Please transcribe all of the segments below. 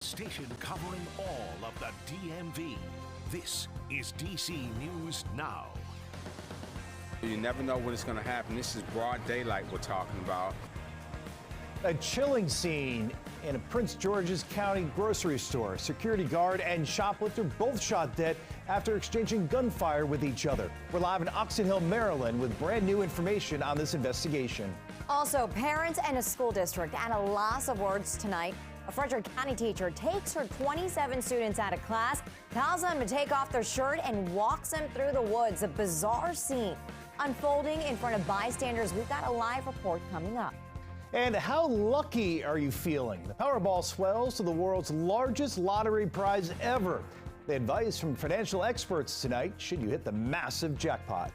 Station covering all of the DMV. This is DC News Now. You never know when it's going to happen. This is broad daylight we're talking about. A chilling scene in a Prince George's County grocery store. Security guard and shoplifter both shot dead after exchanging gunfire with each other. We're live in Oxon Hill, Maryland with brand new information on this investigation. Also, parents and a school district at a loss of words tonight. A Frederick County teacher takes her 27 students out of class, tells them to take off their shirt and walks them through the woods. A bizarre scene unfolding in front of bystanders. We've got a live report coming up. And how lucky are you feeling? The Powerball swells to the world's largest lottery prize ever. The advice from financial experts tonight, should you hit the massive jackpot.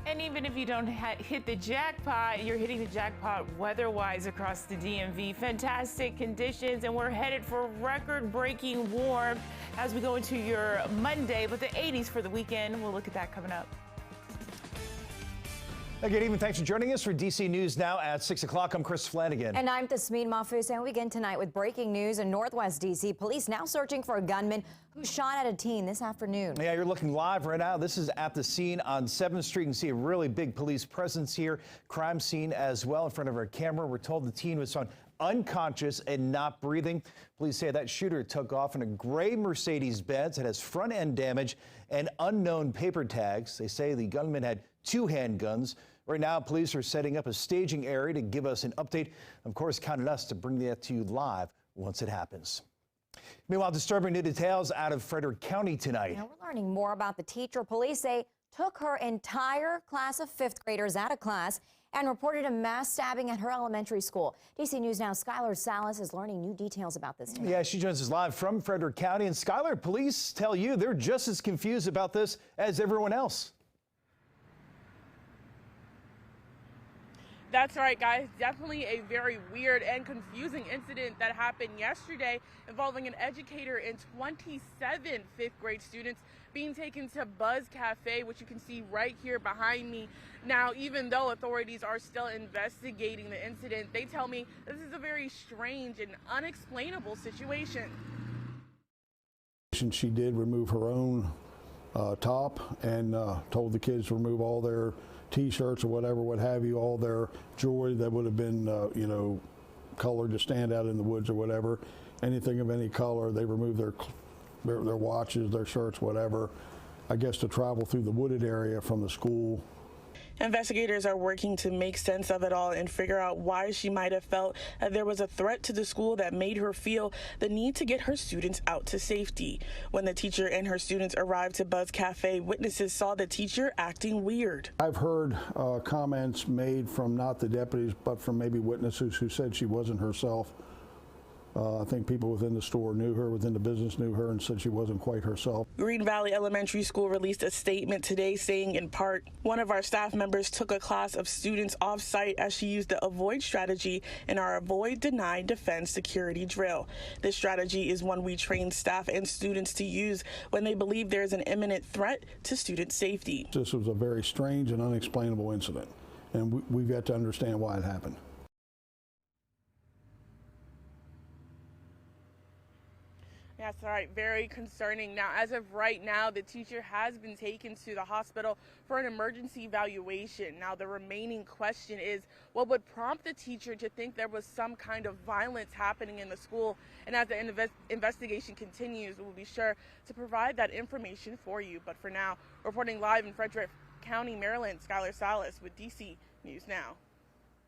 And even if you don't hit the jackpot, you're hitting the jackpot weather-wise across the DMV. Fantastic conditions, and we're headed for record-breaking warm as we go into your Monday, but the 80s for the weekend. We'll look at that coming up. Good evening. Thanks for joining us for DC News Now at 6 o'clock. I'm Chris Flanagan. And I'm Tasmin Mahfouz, and we begin tonight with breaking news in Northwest DC. Police now searching for a gunman who shot at a teen this afternoon. Yeah, you're looking live right now. This is at the scene on 7th Street. You can see a really big police presence here. Crime scene as well in front of our camera. We're told the teen was found unconscious and not breathing. Police say that shooter took off in a gray Mercedes-Benz. It has front end damage and unknown paper tags. They say the gunman had 2 handguns. Right now, police are setting up a staging area to give us an update. Of course, count on us to bring that to you live once it happens. Meanwhile, disturbing new details out of Frederick County tonight. Now we're learning more about the teacher police say took her entire class of 5th graders out of class and reported a mass stabbing at her elementary school. DC News Now, Skylar Salas is learning new details about this tonight. Yeah, she joins us live from Frederick County. And Skylar, police tell you they're just as confused about this as everyone else. That's right, guys. Definitely a very weird and confusing incident that happened yesterday involving an educator and 27 5th grade students being taken to Buzz Cafe, which you can see right here behind me. Now, even though authorities are still investigating the incident, they tell me this is a very strange and unexplainable situation. She did remove her own top and told the kids to remove all their T-shirts or whatever, what have you, all their jewelry that would have been, you know, colored to stand out in the woods or whatever, anything of any color. They removed their watches, their shirts, whatever, I guess to travel through the wooded area from the school. Investigators are working to make sense of it all and figure out why she might have felt that there was a threat to the school that made her feel the need to get her students out to safety. When the teacher and her students arrived to Buzz Cafe, witnesses saw the teacher acting weird. I've heard comments made from not the deputies, but from maybe witnesses who said she wasn't herself. I think people within the store knew her, within the business knew her, and said she wasn't quite herself. Green Valley Elementary School released a statement today saying, in part, one of our staff members took a class of students off-site as she used the avoid strategy in our avoid, deny, defend, security drill. This strategy is one we train staff and students to use when they believe there is an imminent threat to student safety. This was a very strange and unexplainable incident, and we've yet to understand why it happened. That's right, very concerning. Now, as of right now, the teacher has been taken to the hospital for an emergency evaluation. Now, the remaining question is, what would prompt the teacher to think there was some kind of violence happening in the school? And as the investigation continues, we'll be sure to provide that information for you. But for now, reporting live in Frederick County, Maryland, Skylar Salas with DC News Now.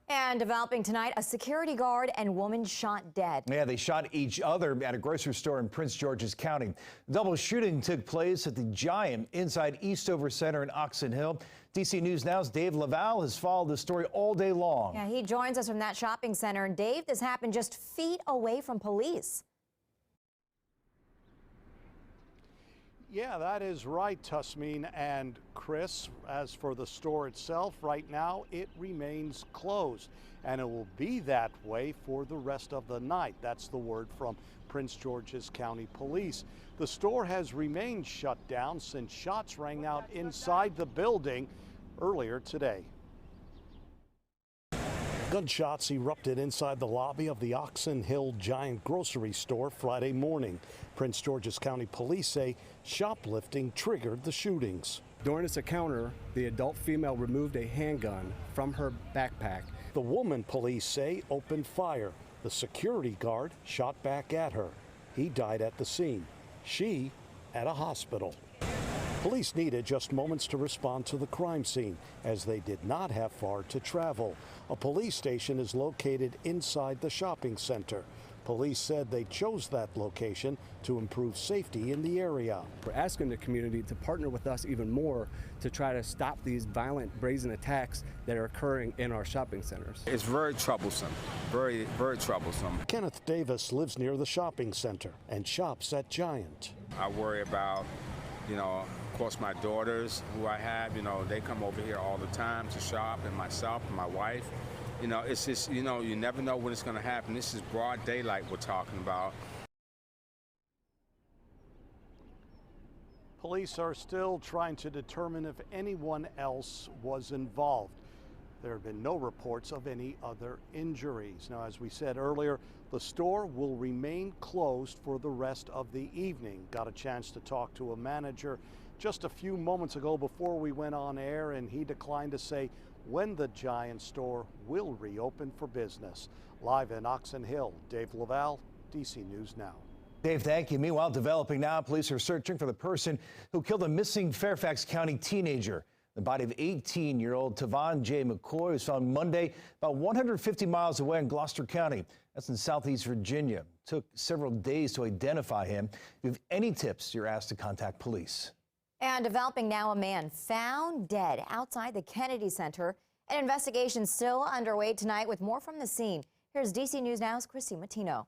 And developing tonight, a security guard and woman shot dead. Yeah, they shot each other at a grocery store in Prince George's County. Double shooting took place at the Giant inside Eastover Center in Oxon Hill. DC News Now's Dave Laval has followed the story all day long. Yeah, he joins us from that shopping center. And Dave, this happened just feet away from police. Yeah, that is right, Tasmin and Chris. As for the store itself, right now it remains closed, and it will be that way for the rest of the night. That's the word from Prince George's County Police. The store has remained shut down since shots rang out inside the building earlier today. Gunshots erupted inside the lobby of the Oxon Hill Giant grocery store Friday morning. Prince George's County Police say shoplifting triggered the shootings. During this encounter, the adult female removed a handgun from her backpack. The woman, police say, opened fire. The security guard shot back at her. He died at the scene. She at a hospital. Police needed just moments to respond to the crime scene, as they did not have far to travel. A police station is located inside the shopping center. Police said they chose that location to improve safety in the area. We're asking the community to partner with us even more to try to stop these violent, brazen attacks that are occurring in our shopping centers. It's very troublesome, very, very troublesome. Kenneth Davis lives near the shopping center and shops at Giant. I worry about, of course, my daughters who I have, they come over here all the time to shop, and myself and my wife. It's just, you never know when it's going to happen. This is broad daylight we're talking about. Police are still trying to determine if anyone else was involved. There have been no reports of any other injuries. Now, as we said earlier, the store will remain closed for the rest of the evening. Got a chance to talk to a manager just a few moments ago before we went on air, and he declined to say when the Giant store will reopen for business. Live in Oxon Hill, Dave Laval, DC News Now. Dave, thank you. Meanwhile, developing now, police are searching for the person who killed a missing Fairfax County teenager. The body of 18-year-old Tavon J. McCoy was found Monday about 150 miles away in Gloucester County. That's in southeast Virginia. It took several days to identify him. If you have any tips, you're asked to contact police. And developing now, a man found dead outside the Kennedy Center. An investigation still underway tonight with more from the scene. Here's DC News Now's Chrissy Matino.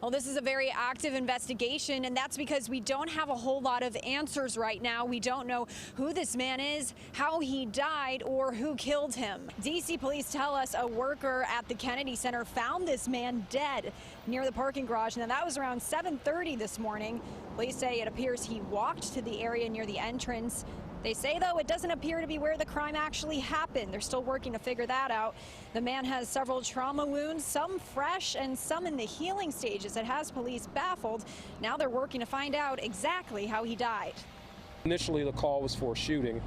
Well, this is a very active investigation, and that's because we don't have a whole lot of answers right now. We don't know who this man is, how he died, or who killed him. DC police tell us a worker at the Kennedy Center found this man dead near the parking garage. Now, that was around 7:30 this morning. Police say it appears he walked to the area near the entrance. They say, though, it doesn't appear to be where the crime actually happened. They're still working to figure that out. The man has several trauma wounds, some fresh and some in the healing stages. It has police baffled. Now they're working to find out exactly how he died. Initially, the call was for a shooting,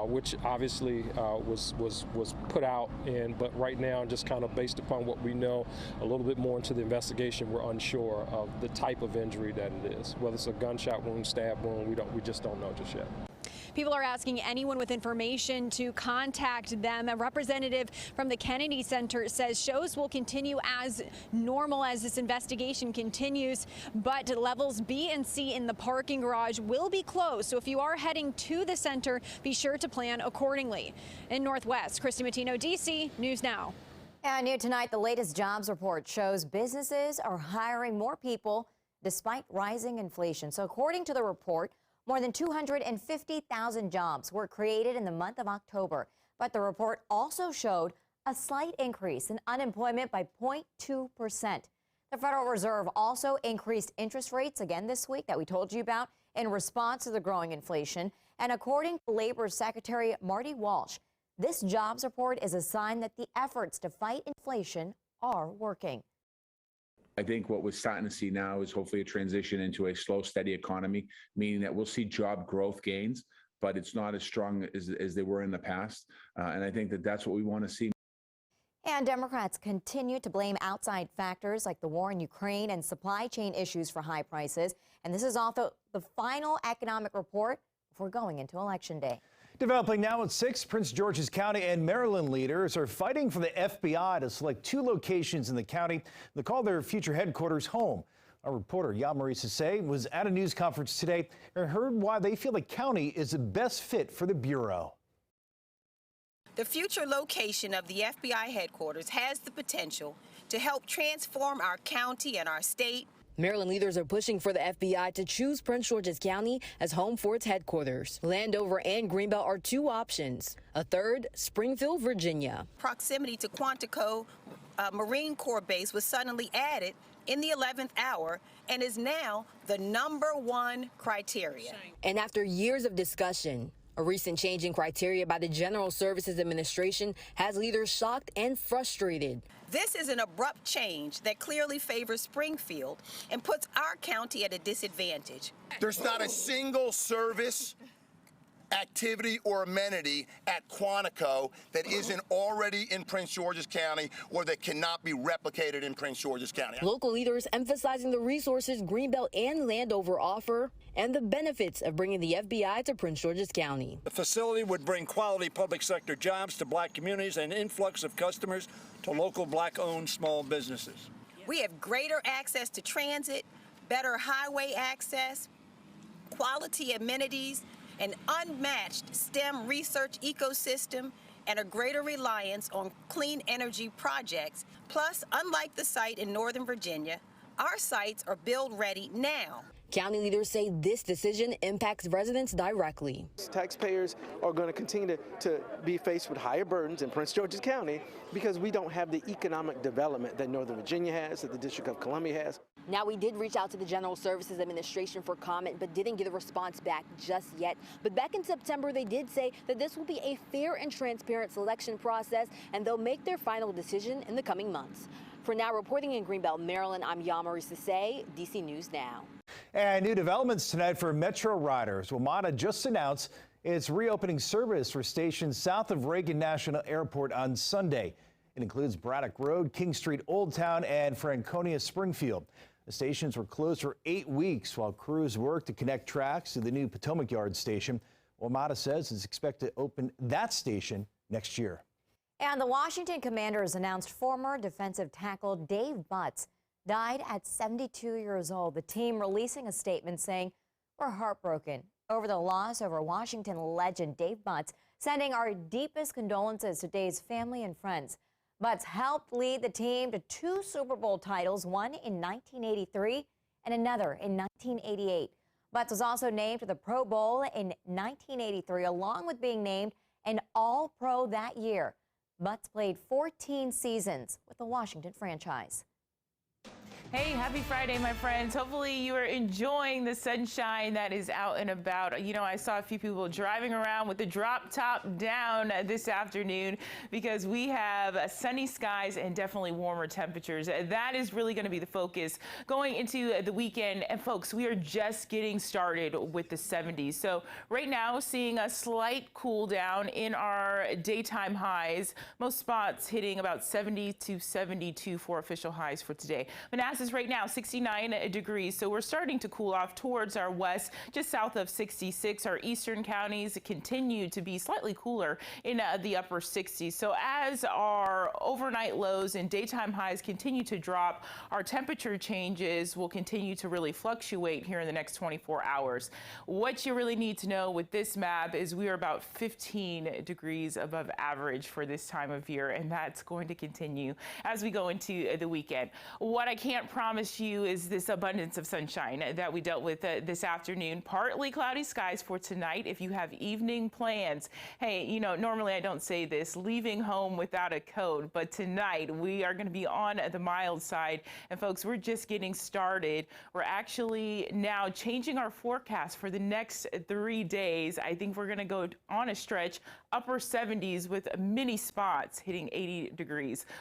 which obviously was put out, but right now, just kind of based upon what we know a little bit more into the investigation, we're unsure of the type of injury that it is. Whether it's a gunshot wound, stab wound, we just don't know just yet. People are asking anyone with information to contact them. A representative from the Kennedy Center says shows will continue as normal as this investigation continues, but levels B and C in the parking garage will be closed. So if you are heading to the center, be sure to plan accordingly. In Northwest, Christy Matino, DC News Now. And new tonight, the latest jobs report shows businesses are hiring more people despite rising inflation. So according to the report, more than 250,000 jobs were created in the month of October. But the report also showed a slight increase in unemployment by 0.2%. The Federal Reserve also increased interest rates again this week that we told you about in response to the growing inflation. And according to Labor Secretary Marty Walsh, this jobs report is a sign that the efforts to fight inflation are working. I think what we're starting to see now is hopefully a transition into a slow, steady economy, meaning that we'll see job growth gains, but it's not as strong as they were in the past. And I think that that's what we want to see. And Democrats continue to blame outside factors like the war in Ukraine and supply chain issues for high prices. And this is also the final economic report before going into Election Day. Developing now at 6, Prince George's County and Maryland leaders are fighting for the FBI to select 2 locations in the county that call their future headquarters home. Our reporter, Yamari Sase, was at a news conference today and heard why they feel the county is the best fit for the Bureau. The future location of the FBI headquarters has the potential to help transform our county and our state. Maryland leaders are pushing for the FBI to choose Prince George's County as home for its headquarters. Landover and Greenbelt are 2 options. A third, Springfield, Virginia. Proximity to Quantico Marine Corps Base was suddenly added in the 11th hour and is now the #1 criteria. And after years of discussion, A recent change in criteria by the General Services Administration has leaders shocked and frustrated. This is an abrupt change that clearly favors Springfield and puts our county at a disadvantage. There's not a single service, activity, or amenity at Quantico that isn't already in Prince George's County or that cannot be replicated in Prince George's County. Local leaders emphasizing the resources Greenbelt and Landover offer and the benefits of bringing the FBI to Prince George's County. The facility would bring quality public sector jobs to black communities and influx of customers to local black-owned small businesses. We have greater access to transit, better highway access, quality amenities, an unmatched STEM research ecosystem, and a greater reliance on clean energy projects. Plus, unlike the site in Northern Virginia, our sites are build ready now. County leaders say this decision impacts residents directly. Taxpayers are going to continue to be faced with higher burdens in Prince George's County because we don't have the economic development that Northern Virginia has, that the District of Columbia has. Now, we did reach out to the General Services Administration for comment, but didn't get a response back just yet. But back in September, they did say that this will be a fair and transparent selection process, and they'll make their final decision in the coming months. For now, reporting in Greenbelt, Maryland, I'm Yamari Sase, DC News Now. And new developments tonight for Metro riders. WMATA just announced its reopening service for stations south of Reagan National Airport on Sunday. It includes Braddock Road, King Street, Old Town, and Franconia Springfield. The stations were closed for 8 weeks while crews worked to connect tracks to the new Potomac Yard station. WMATA says it's expected to open that station next year. And the Washington Commanders announced former defensive tackle Dave Butz died at 72 years old. The team releasing a statement saying, "We're heartbroken over the loss over Washington legend Dave Butz, sending our deepest condolences to Dave's family and friends." Butz helped lead the team to 2 Super Bowl titles, one in 1983 and another in 1988. Butz was also named to the Pro Bowl in 1983, along with being named an All-Pro that year. Butz played 14 seasons with the Washington franchise. Hey, happy Friday, my friends. Hopefully you are enjoying the sunshine that is out and about. You know, I saw a few people driving around with the drop top down this afternoon because we have sunny skies and definitely warmer temperatures. That is really going to be the focus going into the weekend. And folks, we are just getting started with the 70s. So right now, seeing a slight cool down in our daytime highs. Most spots hitting about 70 to 72 for official highs for today. Manassas right now 69 degrees, so we're starting to cool off towards our west, just south of 66. Our eastern counties continue to be slightly cooler in the upper 60s. So as our overnight lows and daytime highs continue to drop, our temperature changes will continue to really fluctuate here in the next 24 hours. What you really need to know with this map is we are about 15 degrees above average for this time of year, and that's going to continue as we go into the weekend. What I can't promise you is this abundance of sunshine that we dealt with this afternoon. Partly cloudy skies for tonight if you have evening plans. Hey, you know, normally I don't say this, leaving home without a coat, but tonight we are going to be on the mild side. And folks, we're just getting started. We're actually now changing our forecast for the next 3 days. I think we're going to go on a stretch upper 70s with many spots hitting 80 degrees